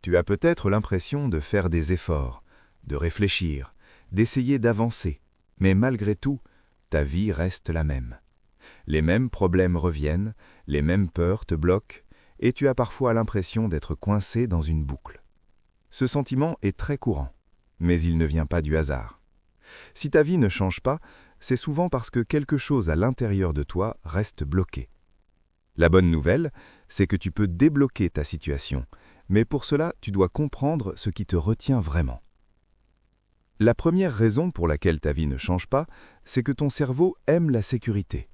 Tu as peut-être l'impression de faire des efforts, de réfléchir, d'essayer d'avancer, mais malgré tout, ta vie reste la même. Les mêmes problèmes reviennent, les mêmes peurs te bloquent, et tu as parfois l'impression d'être coincé dans une boucle. Ce sentiment est très courant, mais il ne vient pas du hasard. Si ta vie ne change pas, c'est souvent parce que quelque chose à l'intérieur de toi reste bloqué. La bonne nouvelle, c'est que tu peux débloquer ta situation, mais pour cela, tu dois comprendre ce qui te retient vraiment. La première raison pour laquelle ta vie ne change pas, c'est que ton cerveau aime la sécurité.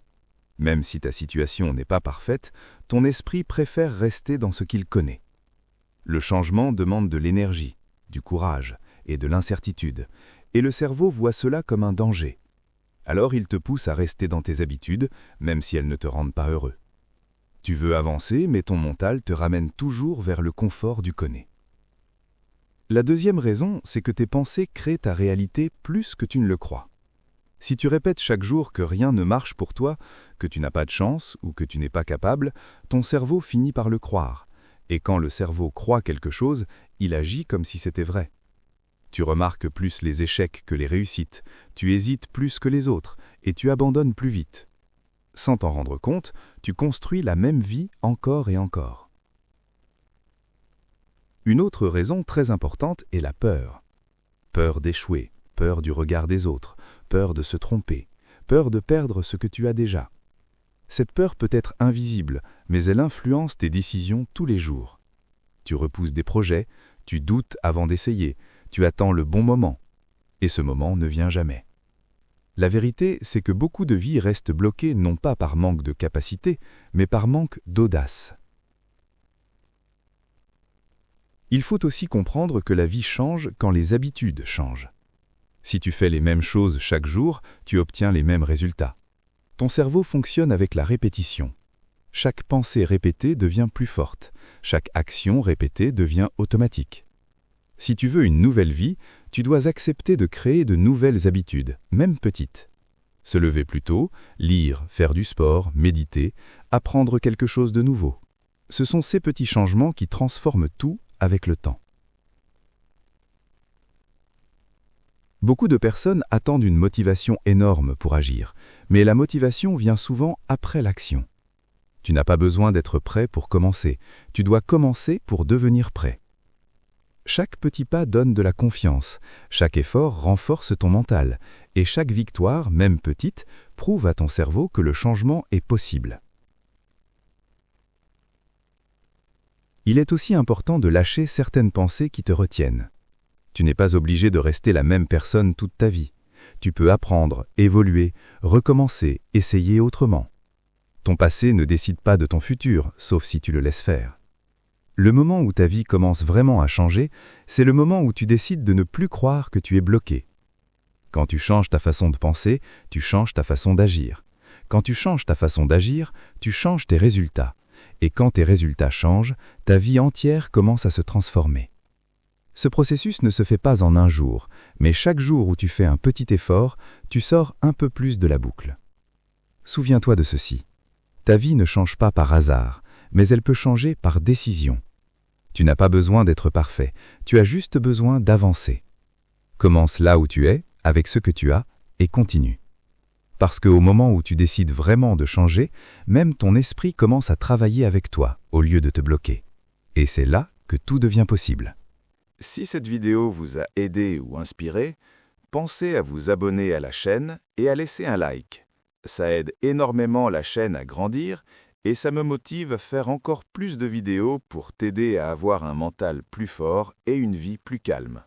Même si ta situation n'est pas parfaite, ton esprit préfère rester dans ce qu'il connaît. Le changement demande de l'énergie, du courage et de l'incertitude, et le cerveau voit cela comme un danger. Alors il te pousse à rester dans tes habitudes, même si elles ne te rendent pas heureux. Tu veux avancer, mais ton mental te ramène toujours vers le confort du connu. La deuxième raison, c'est que tes pensées créent ta réalité plus que tu ne le crois. Si tu répètes chaque jour que rien ne marche pour toi, que tu n'as pas de chance ou que tu n'es pas capable, ton cerveau finit par le croire. Et quand le cerveau croit quelque chose, il agit comme si c'était vrai. Tu remarques plus les échecs que les réussites, tu hésites plus que les autres et tu abandonnes plus vite. Sans t'en rendre compte, tu construis la même vie encore et encore. Une autre raison très importante est la peur. Peur d'échouer, peur du regard des autres, peur de se tromper, peur de perdre ce que tu as déjà. Cette peur peut être invisible, mais elle influence tes décisions tous les jours. Tu repousses des projets, tu doutes avant d'essayer, tu attends le bon moment, et ce moment ne vient jamais. La vérité, c'est que beaucoup de vies restent bloquées non pas par manque de capacité, mais par manque d'audace. Il faut aussi comprendre que la vie change quand les habitudes changent. Si tu fais les mêmes choses chaque jour, tu obtiens les mêmes résultats. Ton cerveau fonctionne avec la répétition. Chaque pensée répétée devient plus forte. Chaque action répétée devient automatique. Si tu veux une nouvelle vie, tu dois accepter de créer de nouvelles habitudes, même petites. Se lever plus tôt, lire, faire du sport, méditer, apprendre quelque chose de nouveau. Ce sont ces petits changements qui transforment tout avec le temps. Beaucoup de personnes attendent une motivation énorme pour agir, mais la motivation vient souvent après l'action. Tu n'as pas besoin d'être prêt pour commencer, tu dois commencer pour devenir prêt. Chaque petit pas donne de la confiance, chaque effort renforce ton mental, et chaque victoire, même petite, prouve à ton cerveau que le changement est possible. Il est aussi important de lâcher certaines pensées qui te retiennent. Tu n'es pas obligé de rester la même personne toute ta vie. Tu peux apprendre, évoluer, recommencer, essayer autrement. Ton passé ne décide pas de ton futur, sauf si tu le laisses faire. Le moment où ta vie commence vraiment à changer, c'est le moment où tu décides de ne plus croire que tu es bloqué. Quand tu changes ta façon de penser, tu changes ta façon d'agir. Quand tu changes ta façon d'agir, tu changes tes résultats. Et quand tes résultats changent, ta vie entière commence à se transformer. Ce processus ne se fait pas en un jour, mais chaque jour où tu fais un petit effort, tu sors un peu plus de la boucle. Souviens-toi de ceci. Ta vie ne change pas par hasard, mais elle peut changer par décision. Tu n'as pas besoin d'être parfait, tu as juste besoin d'avancer. Commence là où tu es, avec ce que tu as, et continue. Parce qu'au moment où tu décides vraiment de changer, même ton esprit commence à travailler avec toi, au lieu de te bloquer. Et c'est là que tout devient possible. Si cette vidéo vous a aidé ou inspiré, pensez à vous abonner à la chaîne et à laisser un like. Ça aide énormément la chaîne à grandir et ça me motive à faire encore plus de vidéos pour t'aider à avoir un mental plus fort et une vie plus calme.